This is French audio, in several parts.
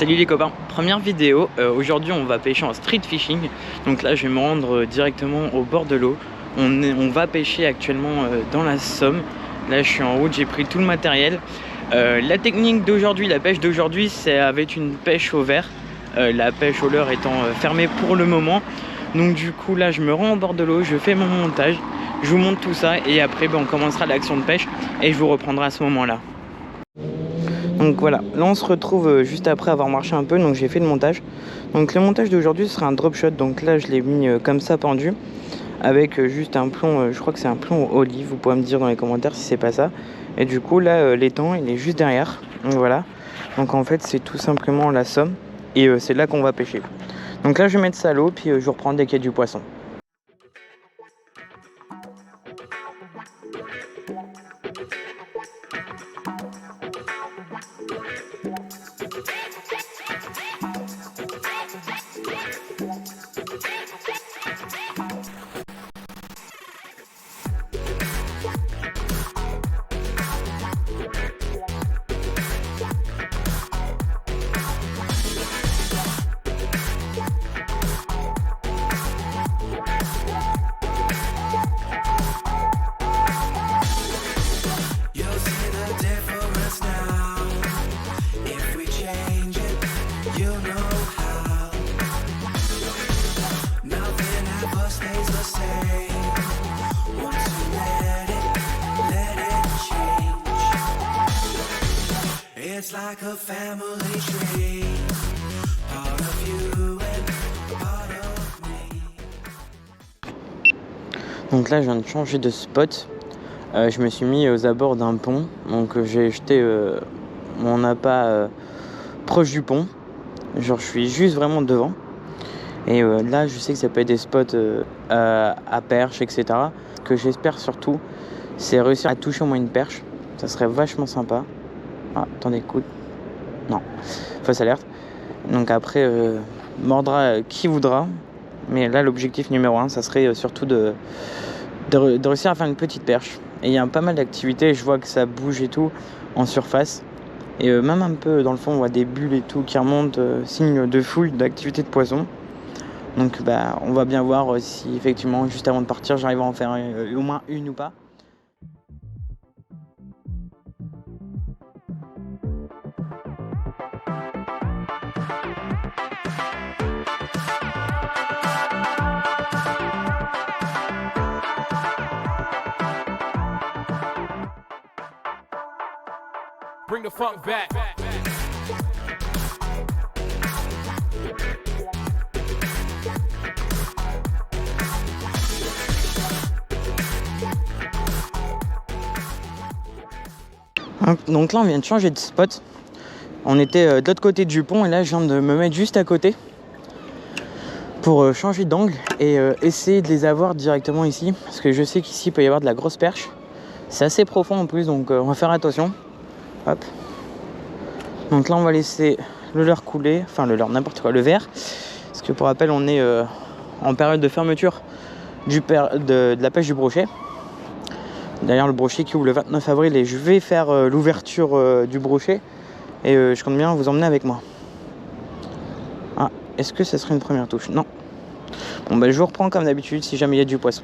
Salut les copains, première vidéo, aujourd'hui on va pêcher en street fishing. Donc là je vais me rendre directement au bord de l'eau. On va pêcher actuellement dans la Somme. Là je suis en route, j'ai pris tout le matériel. La technique d'aujourd'hui, la pêche d'aujourd'hui, c'est avec une pêche au verre. La pêche au leurre étant fermée pour le moment. Donc du coup là je me rends au bord de l'eau, je fais mon montage, je vous montre tout ça et après on commencera l'action de pêche et je vous reprendrai à ce moment là. Donc voilà, là on se retrouve juste après avoir marché un peu, donc j'ai fait le montage. Donc le montage d'aujourd'hui ce sera un drop shot, donc là je l'ai mis comme ça pendu, avec juste un plomb, je crois que c'est un plomb olive, vous pouvez me dire dans les commentaires si c'est pas ça. Et du coup là l'étang il est juste derrière, donc voilà. Donc en fait c'est tout simplement la Somme, et c'est là qu'on va pêcher. Donc là je vais mettre ça à l'eau, puis je vous reprends dès qu'il y a du poisson. It's like a family tree, part of you and part of me. Donc là je viens de changer de spot. Je me suis mis aux abords d'un pont. Donc j'ai jeté mon appât proche du pont. Genre je suis juste vraiment devant. Et là je sais que ça peut être des spots à perche, etc. Ce que j'espère surtout, c'est réussir à toucher au moins une perche. Ça serait vachement sympa. Ah, attendez, écoute. Non, fausse alerte. Donc après, mordra qui voudra. Mais là, l'objectif numéro 1, ça serait surtout de réussir à faire une petite perche. Et il y a pas mal d'activités, je vois que ça bouge et tout en surface. Et même un peu dans le fond, on voit des bulles et tout qui remontent, signe de fouille d'activité de poisson. Donc on va bien voir si effectivement, juste avant de partir, j'arrive à en faire au moins une ou pas. Bring the funk back. Donc là on vient de changer de spot. On était de l'autre côté du pont et là je viens de me mettre juste à côté pour changer d'angle et essayer de les avoir directement ici, parce que je sais qu'ici il peut y avoir de la grosse perche. C'est assez profond en plus, donc on va faire attention. Hop. Donc là on va laisser le leurre couler, enfin le leurre, n'importe quoi, le verre, parce que pour rappel on est en période de fermeture de la pêche du brochet. D'ailleurs le brochet qui ouvre le 29 avril et je vais faire l'ouverture du brochet et je compte bien vous emmener avec moi. Ah, est-ce que ça serait une première touche? Non. Bon je vous reprends comme d'habitude si jamais il y a du poisson.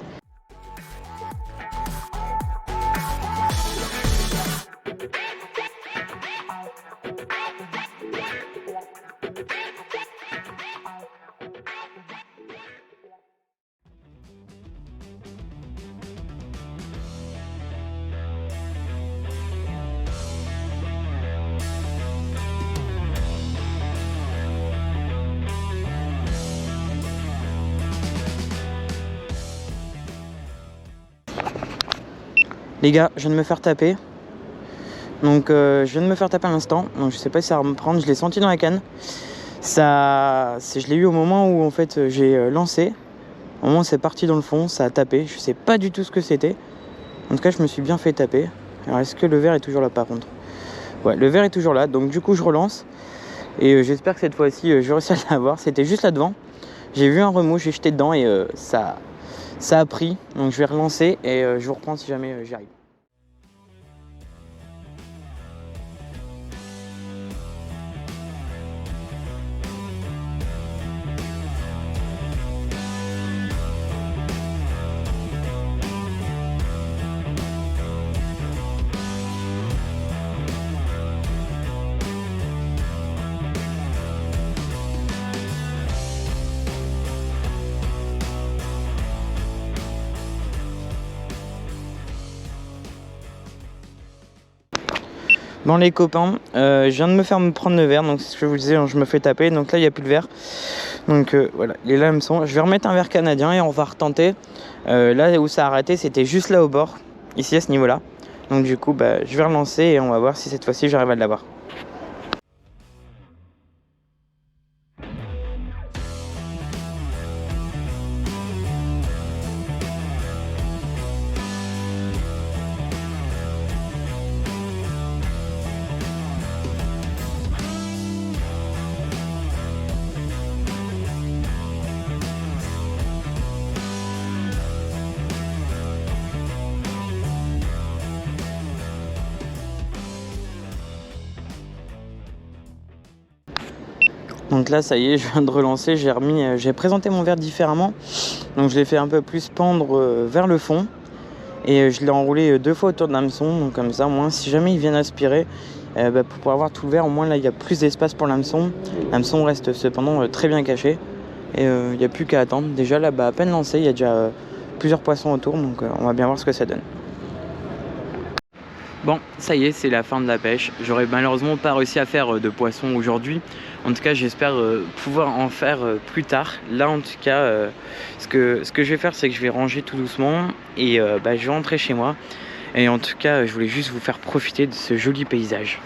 Les gars, je viens de me faire taper. Donc je viens de me faire taper à l'instant. Donc je sais pas si ça va me prendre. Je l'ai senti dans la canne. Je l'ai eu au moment où en fait j'ai lancé. Au moment où c'est parti dans le fond, ça a tapé. Je sais pas du tout ce que c'était. En tout cas, je me suis bien fait taper. Alors est-ce que le verre est toujours là par contre? Ouais, le verre est toujours là. Donc du coup, je relance. Et j'espère que cette fois-ci, je vais réussir à l'avoir. C'était juste là devant. J'ai vu un remous, j'ai jeté dedans et ça a pris. Donc je vais relancer et je vous reprends si jamais j'y arrive. Bon les copains, je viens de me faire prendre le verre, donc c'est ce que je vous disais, je me fais taper, donc là il n'y a plus de verre. Donc voilà, les lames sont. Je vais remettre un verre canadien et on va retenter. Là où ça a arrêté, c'était juste là au bord, ici à ce niveau-là. Donc du coup, je vais relancer et on va voir si cette fois-ci j'arrive à l'avoir. Donc là ça y est, je viens de relancer, j'ai présenté mon verre différemment. Donc je l'ai fait un peu plus pendre vers le fond. Et je l'ai enroulé 2 fois autour de l'hameçon. Donc comme ça, au moins si jamais ils viennent aspirer, pour pouvoir avoir tout le verre, au moins là il y a plus d'espace pour l'hameçon. L'hameçon reste cependant très bien caché. Et il n'y a plus qu'à attendre. Déjà là, à peine lancé, il y a déjà plusieurs poissons autour. Donc on va bien voir ce que ça donne. Bon, ça y est, c'est la fin de la pêche. J'aurais malheureusement pas réussi à faire de poisson aujourd'hui. En tout cas, j'espère pouvoir en faire plus tard. Là, en tout cas, ce que je vais faire, c'est que je vais ranger tout doucement et je vais rentrer chez moi. Et en tout cas, je voulais juste vous faire profiter de ce joli paysage.